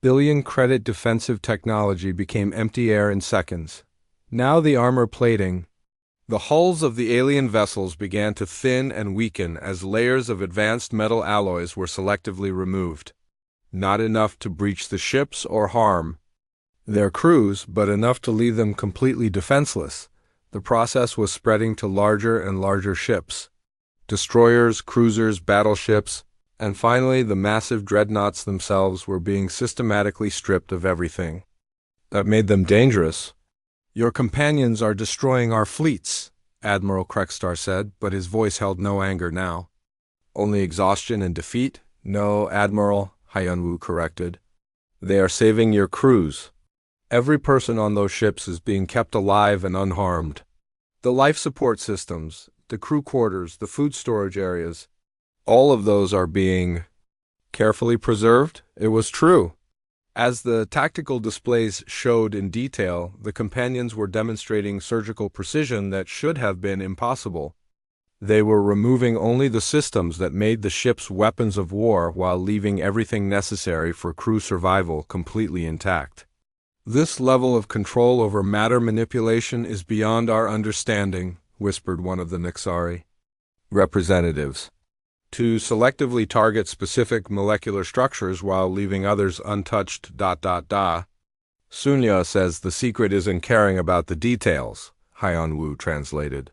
Billion-credit defensive technology became empty air in seconds. Now the armor plating, the hulls of the alien vessels began to thin and weaken as layers of advanced metal alloys were selectively removed. Not enough to breach the ships or harm their crews, but enough to leave them completely defenseless. The process was spreading to larger and larger ships. Destroyers, cruisers, battleships, and finally the massive dreadnoughts themselves were being systematically stripped of everything that made them dangerous. Your companions are destroying our fleets, Admiral Krekstar said, but his voice held no anger now. Only exhaustion and defeat? No, Admiral, Hyunwoo corrected. They are saving your crews. Every person on those ships is being kept alive and unharmed. The life support systems, the crew quarters, the food storage areas, all of those are being carefully preserved. It was true. As the tactical displays showed in detail, the companions were demonstrating surgical precision that should have been impossible. They were removing only the systems that made the ships weapons of war while leaving everything necessary for crew survival completely intact. This level of control over matter manipulation is beyond our understanding, whispered one of the Nixari representatives. To selectively target specific molecular structures while leaving others untouched. Sunya says the secret is in caring about the details, Hyunwoo translated.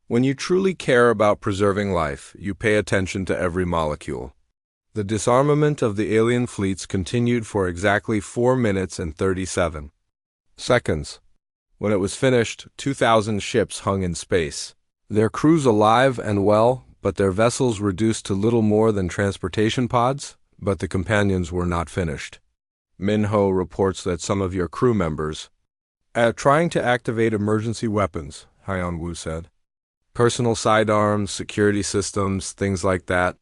When you truly care about preserving life, you pay attention to every molecule. The disarmament of the alien fleets continued for exactly 4 minutes and 37 seconds. When it was finished, 2,000 ships hung in space, their crews alive and well, but their vessels reduced to little more than transportation pods. But the companions were not finished. Minho reports that some of your crew members are trying to activate emergency weapons, Hyunwoo said. Personal sidearms, security systems, things like that.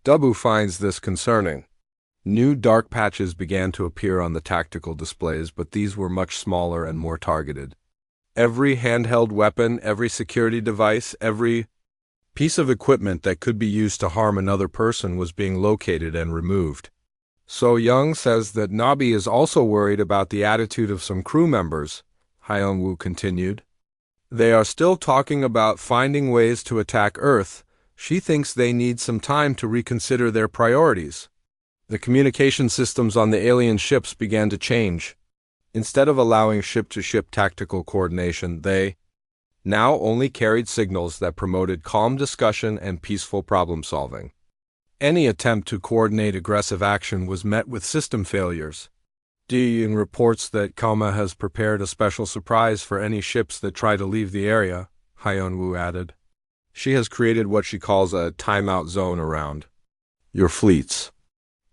Dubu finds this concerning. New dark patches began to appear on the tactical displays, but these were much smaller and more targeted. Every handheld weapon, every security device, every piece of equipment that could be used to harm another person was being located and removed. So Young says that Nabi is also worried about the attitude of some crew members, Hyunwoo continued. They are still talking about finding ways to attack Earth. She thinks they need some time to reconsider their priorities. The communication systems on the alien ships began to change. Instead of allowing ship-to-ship tactical coordination, they now only carried signals that promoted calm discussion and peaceful problem-solving. Any attempt to coordinate aggressive action was met with system failures. Ying reports that Kalma has prepared a special surprise for any ships that try to leave the area, Hyunwoo added. She has created what she calls a timeout zone around your fleets.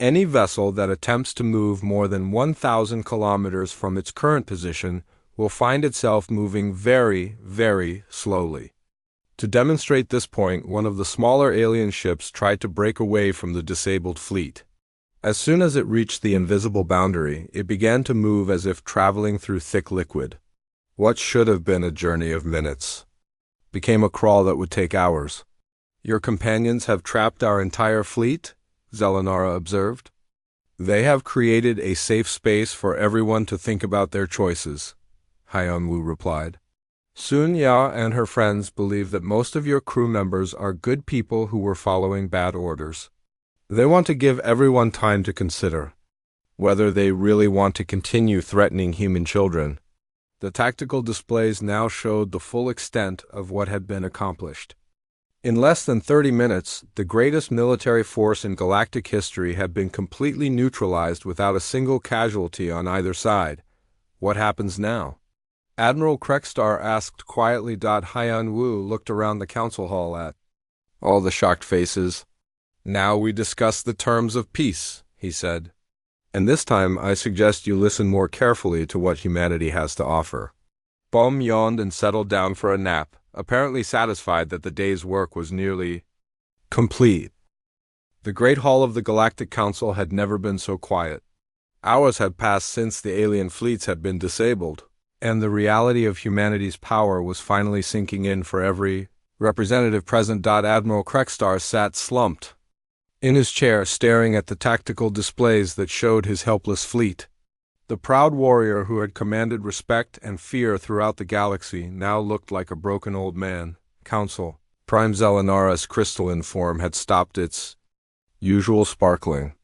Any vessel that attempts to move more than 1,000 kilometers from its current position will find itself moving very, very slowly. To demonstrate this point, one of the smaller alien ships tried to break away from the disabled fleet. As soon as it reached the invisible boundary, it began to move as if traveling through thick liquid. What should have been a journey of minutes became a crawl that would take hours. Your companions have trapped our entire fleet, Zelenara observed. They have created a safe space for everyone to think about their choices, Hyunwoo replied. Sun Ya and her friends believe that most of your crew members are good people who were following bad orders. They want to give everyone time to consider whether they really want to continue threatening human children. The tactical displays now showed the full extent of what had been accomplished. In less than 30 minutes, the greatest military force in galactic history had been completely neutralized without a single casualty on either side. What happens now? Admiral Krekstar asked quietly. Hyunwoo looked around the council hall at all the shocked faces. Now we discuss the terms of peace, he said. And this time I suggest you listen more carefully to what humanity has to offer. Bum yawned and settled down for a nap, apparently satisfied that the day's work was nearly complete. The Great Hall of the Galactic Council had never been so quiet. Hours had passed since the alien fleets had been disabled, and the reality of humanity's power was finally sinking in for every representative present. Admiral Krekstar sat slumped in his chair, staring at the tactical displays that showed his helpless fleet. The proud warrior who had commanded respect and fear throughout the galaxy now looked like a broken old man. Council Prime Zelenara's crystalline form had stopped its usual sparkling.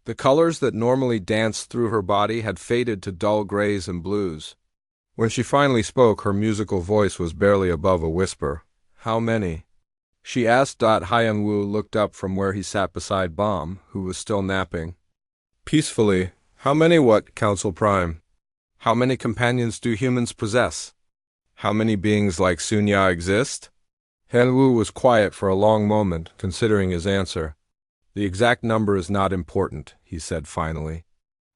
The colors that normally danced through her body had faded to dull grays and blues. When she finally spoke, her musical voice was barely above a whisper. How many? She asked. Hyunwoo looked up from where he sat beside Bomb, who was still napping. Peacefully. How many what, Council Prime? How many companions do humans possess? How many beings like Sun Ya exist? Hyunwoo was quiet for a long moment, considering his answer. The exact number is not important, he said finally.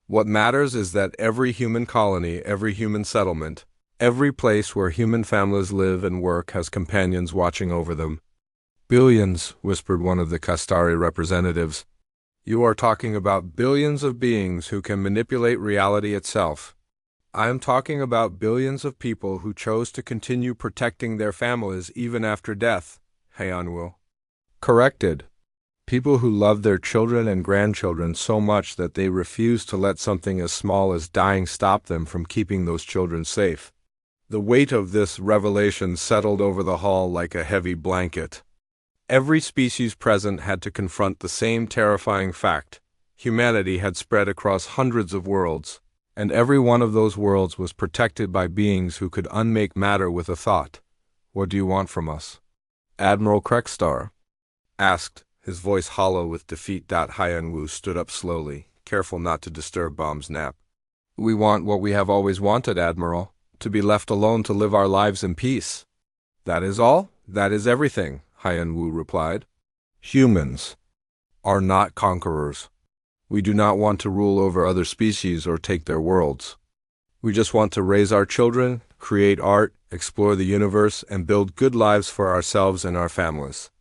What matters is that every human colony, every human settlement, every place where human families live and work has companions watching over them. Billions, whispered one of the Kastari representatives. You are talking about billions of beings who can manipulate reality itself. I am talking about billions of people who chose to continue protecting their families even after death, Hyunwoo corrected. People who love their children and grandchildren so much that they refuse to let something as small as dying stop them from keeping those children safe. The weight of this revelation settled over the hall like a heavy blanket. Every species present had to confront the same terrifying fact. Humanity had spread across hundreds of worlds, and every one of those worlds was protected by beings who could unmake matter with a thought. What do you want from us? Admiral Krekstar asked, his voice hollow with defeat. Hyunwoo stood up slowly, careful not to disturb Bomb's nap. We want what we have always wanted, Admiral, to be left alone to live our lives in peace. That is all? That is everything, Hyunwoo replied. Humans are not conquerors. We do not want to rule over other species or take their worlds. We just want to raise our children, create art, explore the universe, and build good lives for ourselves and our families.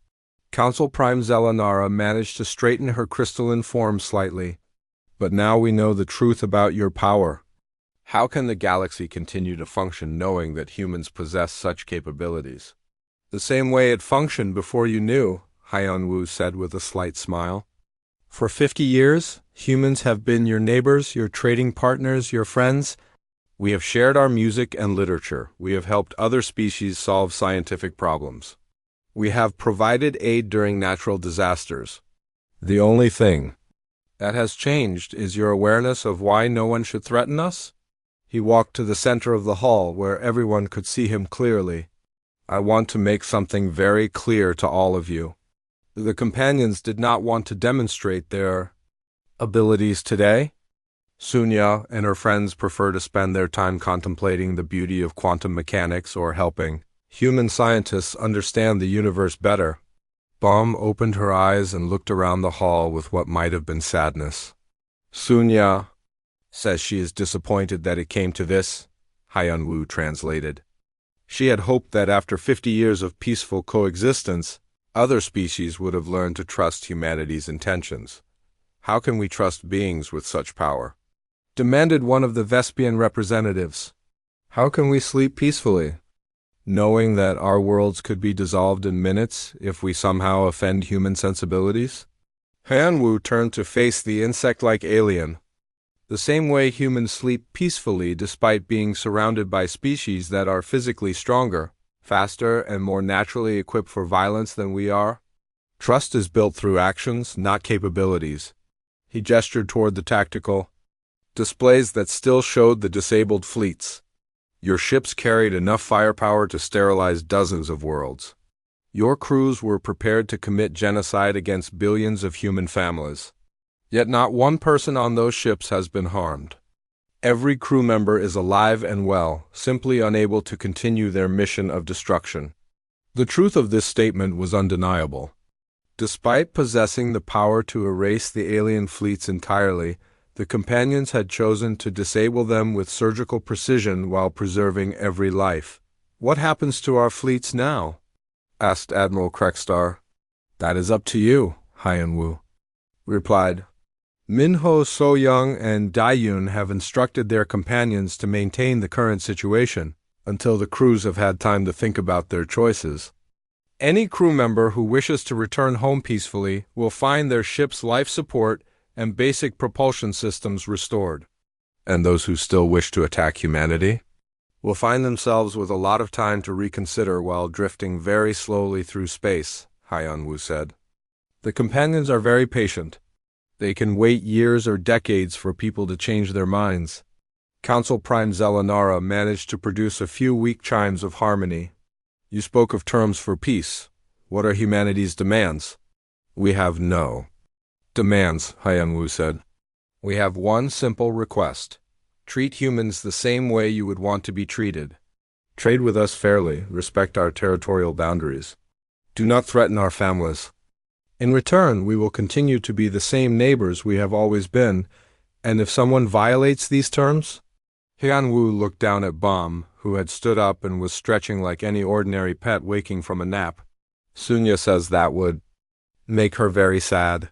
Council Prime Zelenara managed to straighten her crystalline form slightly. But now we know the truth about your power. How can the galaxy continue to function knowing that humans possess such capabilities? The same way it functioned before you knew, Hyunwoo said with a slight smile. For 50 years, humans have been your neighbors, your trading partners, your friends. We have shared our music and literature. We have helped other species solve scientific problems. We have provided aid during natural disasters. The only thing that has changed is your awareness of why no one should threaten us? He walked to the center of the hall where everyone could see him clearly. I want to make something very clear to all of you. The companions did not want to demonstrate their abilities today. Sunya and her friends prefer to spend their time contemplating the beauty of quantum mechanics or helping human scientists understand the universe better. Bomb opened her eyes and looked around the hall with what might have been sadness. Sunya says she is disappointed that it came to this, Hyun-woo translated. She had hoped that after 50 years of peaceful coexistence, other species would have learned to trust humanity's intentions. How can we trust beings with such power? Demanded one of the Vespian representatives. How can we sleep peacefully, knowing that our worlds could be dissolved in minutes if we somehow offend human sensibilities? Hyun-woo turned to face the insect-like alien. The same way humans sleep peacefully despite being surrounded by species that are physically stronger, faster, and more naturally equipped for violence than we are. Trust is built through actions, not capabilities. He gestured toward the tactical displays that still showed the disabled fleets. Your ships carried enough firepower to sterilize dozens of worlds. Your crews were prepared to commit genocide against billions of human families. Yet not one person on those ships has been harmed. Every crew member is alive and well, simply unable to continue their mission of destruction. The truth of this statement was undeniable. Despite possessing the power to erase the alien fleets entirely, the companions had chosen to disable them with surgical precision while preserving every life. What happens to our fleets now? Asked Admiral Krekstar. That is up to you, Hyun-woo replied. Minho, So-young, and Dae-yoon have instructed their companions to maintain the current situation until the crews have had time to think about their choices. Any crew member who wishes to return home peacefully will find their ship's life support and basic propulsion systems restored. And those who still wish to attack humanity will find themselves with a lot of time to reconsider while drifting very slowly through space, Hyun-woo said. The companions are very patient. They can wait years or decades for people to change their minds. Council Prime Zelenara managed to produce a few weak chimes of harmony. You spoke of terms for peace. What are humanity's demands? We have no demands, Hyun-woo said. We have one simple request. Treat humans the same way you would want to be treated. Trade with us fairly, respect our territorial boundaries. Do not threaten our families. In return, we will continue to be the same neighbors we have always been, and if someone violates these terms? Hyun-woo looked down at Bomb, who had stood up and was stretching like any ordinary pet waking from a nap. Sunya says that would make her very sad.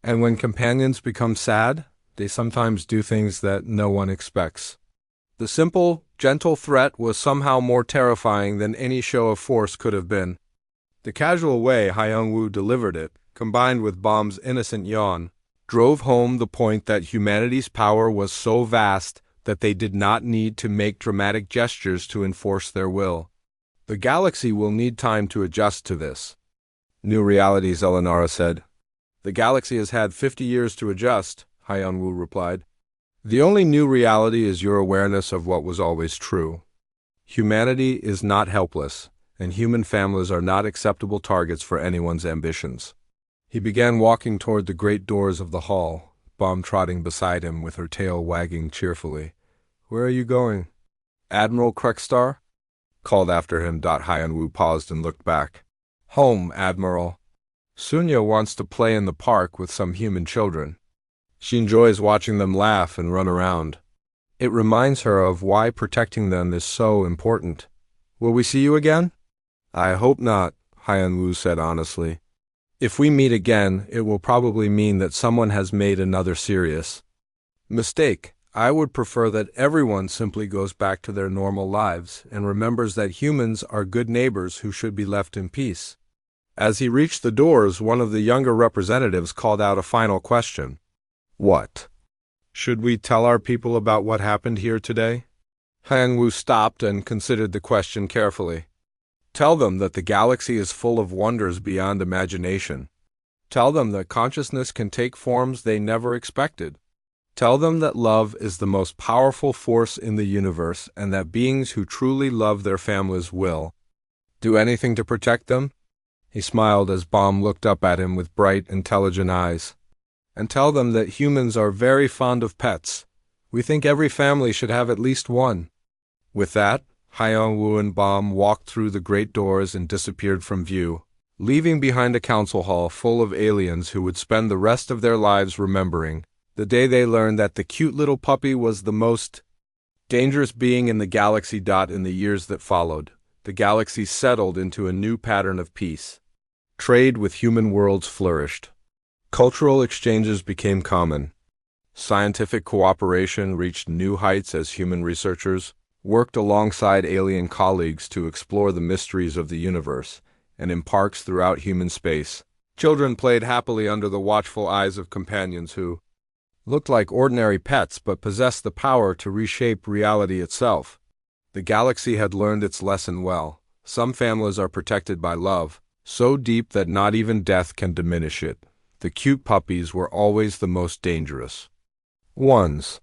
And when companions become sad, they sometimes do things that no one expects. The simple, gentle threat was somehow more terrifying than any show of force could have been. The casual way Hyun-woo delivered it, combined with Bomb's innocent yawn, drove home the point that humanity's power was so vast that they did not need to make dramatic gestures to enforce their will. The galaxy will need time to adjust to this. New reality, Zelenara said. The galaxy has had 50 years to adjust, Hyun-woo replied. The only new reality is your awareness of what was always true. Humanity is not helpless, and human families are not acceptable targets for anyone's ambitions. He began walking toward the great doors of the hall, Bomb trotting beside him with her tail wagging cheerfully. Where are you going? Admiral Krekstar called after him. Hyun-woo paused and looked back. Home, Admiral. Sunya wants to play in the park with some human children. She enjoys watching them laugh and run around. It reminds her of why protecting them is so important. Will we see you again? I hope not, Hyun-woo said honestly. If we meet again, it will probably mean that someone has made another serious mistake. I would prefer that everyone simply goes back to their normal lives and remembers that humans are good neighbors who should be left in peace. As he reached the doors, one of the younger representatives called out a final question. What? Should we tell our people about what happened here today? Hyun-woo stopped and considered the question carefully. Tell them that the galaxy is full of wonders beyond imagination. Tell them that consciousness can take forms they never expected. Tell them that love is the most powerful force in the universe and that beings who truly love their families will do anything to protect them." He smiled as Baum looked up at him with bright, intelligent eyes. "And tell them that humans are very fond of pets. We think every family should have at least one." With that, Hyung-woo and Baum walked through the great doors and disappeared from view, leaving behind a council hall full of aliens who would spend the rest of their lives remembering the day they learned that the cute little puppy was the most dangerous being in the galaxy. In the years that followed, the galaxy settled into a new pattern of peace. Trade with human worlds flourished. Cultural exchanges became common. Scientific cooperation reached new heights as human researchers worked alongside alien colleagues to explore the mysteries of the universe, and in parks throughout human space, children played happily under the watchful eyes of companions who looked like ordinary pets but possessed the power to reshape reality itself. The galaxy had learned its lesson well. Some families are protected by love, so deep that not even death can diminish it. The cute puppies were always the most dangerous ones.